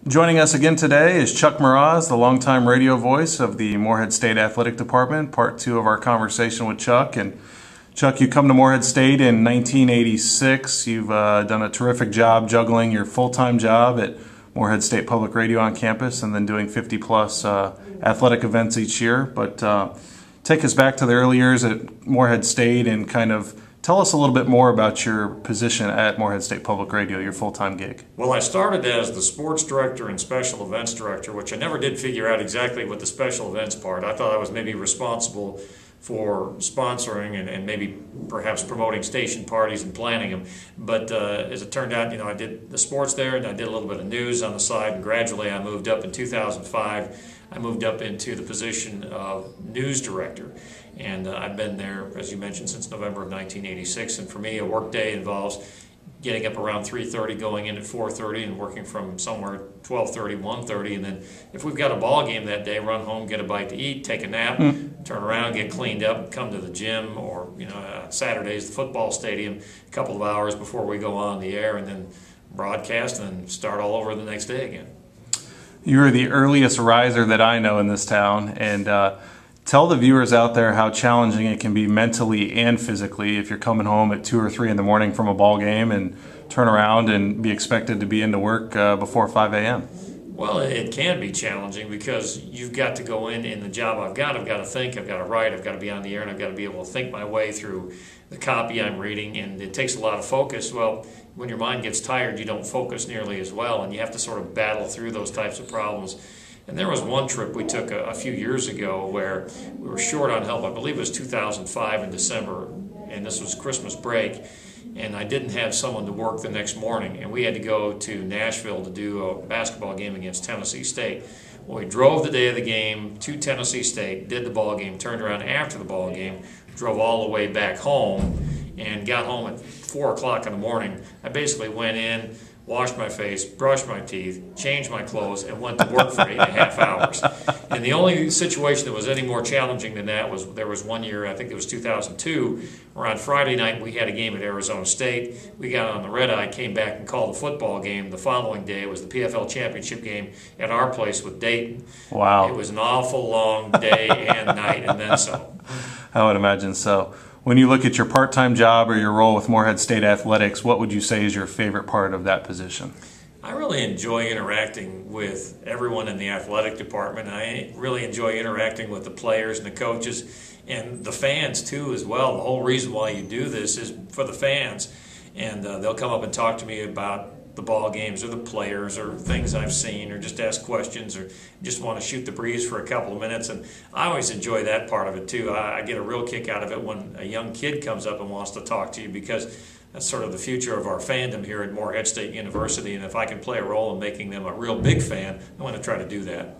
Joining us again today is Chuck Mraz, the longtime radio voice of the Morehead State Athletic Department. Part two of our conversation with Chuck. And Chuck, you come to Morehead State in 1986. You've done a terrific job juggling your full-time job at Morehead State Public Radio on campus and then doing 50-plus athletic events each year. But take us back to the early years at Morehead State and kind of tell us a little bit more about your position at Morehead State Public Radio, your full-time gig. Well, I started as the sports director and special events director, which I never did figure out exactly what the special events part. I thought I was maybe responsible for sponsoring and maybe perhaps promoting station parties and planning them. But as it turned out, I did the sports there and I did a little bit of news on the side, and gradually I moved up in 2005. I moved up into the position of news director. And I've been there, as you mentioned, since November of 1986. And for me, a work day involves getting up around 3:30, going in at 4:30, and working from somewhere 12:30, 1:30. And then if we've got a ball game that day, run home, get a bite to eat, take a nap, turn around, get cleaned up, come to the gym, or Saturdays, the football stadium, a couple of hours before we go on the air, and then broadcast, and then start all over the next day again. You're the earliest riser that I know in this town, and tell the viewers out there how challenging it can be mentally and physically if you're coming home at 2 or 3 in the morning from a ball game and turn around and be expected to be into work before 5 a.m. Well, it can be challenging because you've got to go in the job I've got to think, I've got to write, I've got to be on the air, and I've got to be able to think my way through the copy I'm reading, and it takes a lot of focus. Well, when your mind gets tired, you don't focus nearly as well, and you have to sort of battle through those types of problems. And there was one trip we took a few years ago where we were short on help. I believe it was 2005 in December, and this was Christmas break, and I didn't have someone to work the next morning, and we had to go to Nashville to do a basketball game against Tennessee State. Well, we drove the day of the game to Tennessee State, did the ball game, turned around after the ball game, drove all the way back home, and got home at 4 o'clock in the morning. I basically went in, washed my face, brushed my teeth, changed my clothes, and went to work for 8.5 hours. And the only situation that was any more challenging than that was there was one year, I think it was 2002, where on Friday night we had a game at Arizona State. We got on the red eye, came back and called a football game. The following day it was the PFL championship game at our place with Dayton. Wow. It was an awful long day and night, and then some. I would imagine so. When you look at your part-time job or your role with Morehead State Athletics, what would you say is your favorite part of that position? I really enjoy interacting with everyone in the athletic department. I really enjoy interacting with the players and the coaches and the fans too as well. The whole reason why you do this is for the fans, and they'll come up and talk to me about the ball games or the players or things I've seen, or just ask questions, or just want to shoot the breeze for a couple of minutes. And I always enjoy that part of it too. I get a real kick out of it when a young kid comes up and wants to talk to you, because that's sort of the future of our fandom here at Morehead State University, and if I can play a role in making them a real big fan, I want to try to do that.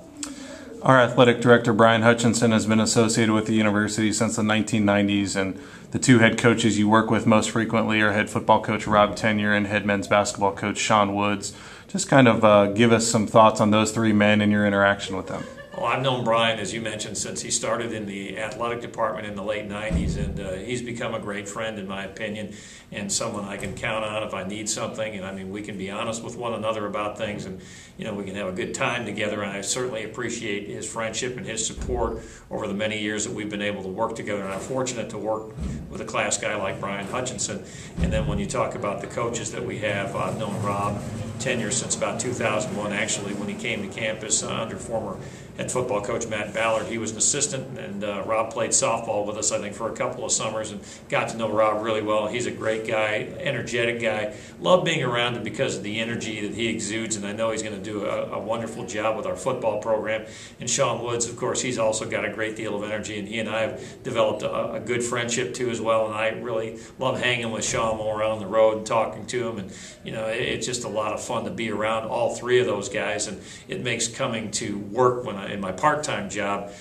Our athletic director, Brian Hutchinson, has been associated with the university since the 1990s, and the two head coaches you work with most frequently are head football coach Rob Tenyer and head men's basketball coach Sean Woods. Just kind of give us some thoughts on those three men and your interaction with them. Well, I've known Brian, as you mentioned, since he started in the athletic department in the late 90s, and he's become a great friend, in my opinion, and someone I can count on if I need something. And I mean, we can be honest with one another about things, and we can have a good time together. And I certainly appreciate his friendship and his support over the many years that we've been able to work together. And I'm fortunate to work with a class guy like Brian Hutchinson. And then when you talk about the coaches that we have, I've known Rob Tenyer since about 2001, actually, when he came to campus under former head football coach Matt Ballard. He was an assistant, and Rob played softball with us, I think, for a couple of summers, and got to know Rob really well. He's a great guy, energetic guy. Love being around him because of the energy that he exudes, and I know he's going to do a wonderful job with our football program. And Sean Woods, of course, he's also got a great deal of energy, and he and I have developed a good friendship too as well, and I really love hanging with Sean while we're on the road and talking to him. And it's just a lot of fun to be around all three of those guys, and it makes coming to work in my part-time job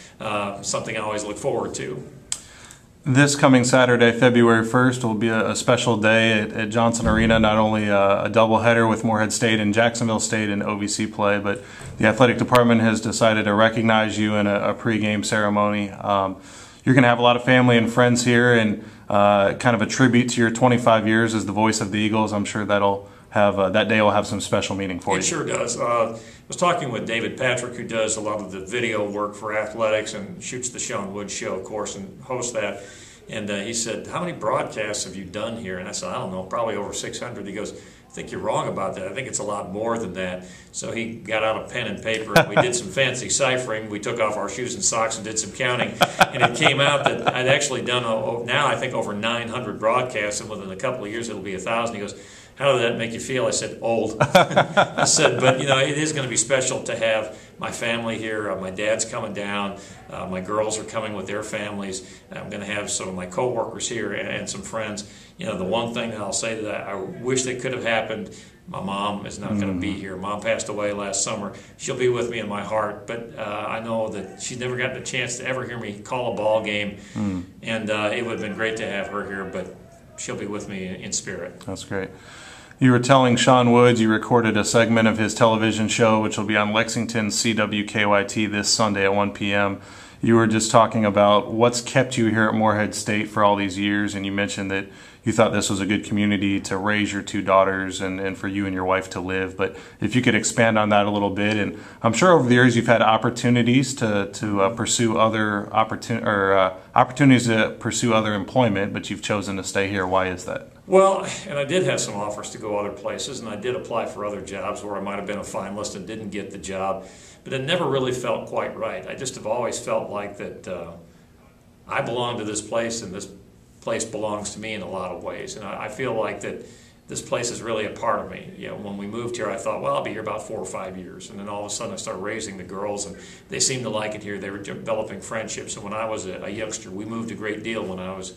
something I always look forward to. This coming Saturday, February 1st, will be a special day at Johnson Arena. Not only a doubleheader with Morehead State and Jacksonville State in OVC play, but the athletic department has decided to recognize you in a pregame ceremony. You're going to have a lot of family and friends here, and kind of a tribute to your 25 years as the voice of the Eagles. I'm sure that'll that day will have some special meaning for you. It sure does. I was talking with David Patrick, who does a lot of the video work for athletics and shoots the Sean Wood Show, of course, and hosts that. And he said, "How many broadcasts have you done here?" And I said, "I don't know, probably over 600. He goes, "I think you're wrong about that. I think it's a lot more than that." So he got out a pen and paper, and we did some fancy ciphering. We took off our shoes and socks and did some counting, and it came out that I'd actually done now I think over 900 broadcasts, and within a couple of years it'll be 1,000. He goes, "How did that make you feel?" I said, "Old." I said, "But it is going to be special to have my family here. My dad's coming down. My girls are coming with their families. I'm going to have some of my coworkers here and some friends. The one thing that I'll say that I wish that could have happened, my mom is not going to be here. Mom passed away last summer. She'll be with me in my heart, but I know that she's never gotten a chance to ever hear me call a ball game, and it would have been great to have her here, but she'll be with me in spirit." That's great. You were telling Sean Woods you recorded a segment of his television show, which will be on Lexington CWKYT this Sunday at 1 p.m. You were just talking about what's kept you here at Morehead State for all these years, and you mentioned that you thought this was a good community to raise your two daughters and for you and your wife to live. But if you could expand on that a little bit, and I'm sure over the years you've had opportunities to pursue other opportunities to pursue other employment, but you've chosen to stay here. Why is that? Well, and I did have some offers to go other places, and I did apply for other jobs where I might have been a finalist and didn't get the job, but it never really felt quite right. I just have always felt like that I belong to this place, and this place belongs to me in a lot of ways, and I feel like that this place is really a part of me. When we moved here, I thought, well, I'll be here about 4 or 5 years, and then all of a sudden I started raising the girls, and they seemed to like it here. They were developing friendships, and when I was a youngster, we moved a great deal when I was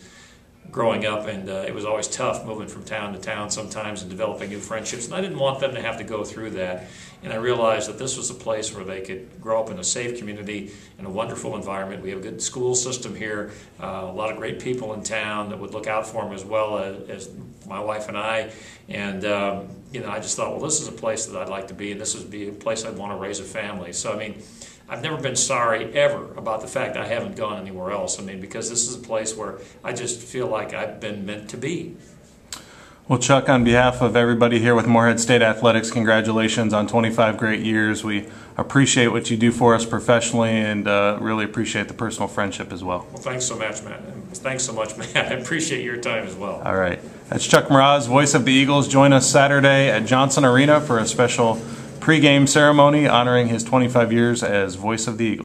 growing up, and it was always tough moving from town to town sometimes and developing new friendships, and I didn't want them to have to go through that. And I realized that this was a place where they could grow up in a safe community, in a wonderful environment. We have a good school system here, a lot of great people in town that would look out for them, as well as my wife and I. And I just thought, well, this is a place that I'd like to be, and this would be a place I'd want to raise a family. So I've never been sorry ever about the fact I haven't gone anywhere else. Because this is a place where I just feel like I've been meant to be. Well, Chuck, on behalf of everybody here with Morehead State Athletics, congratulations on 25 great years. We appreciate what you do for us professionally, and really appreciate the personal friendship as well. Well, thanks so much, Matt. Thanks so much, Matt. I appreciate your time as well. All right. That's Chuck Mraz, voice of the Eagles. Join us Saturday at Johnson Arena for a special pregame ceremony honoring his 25 years as voice of the Eagles.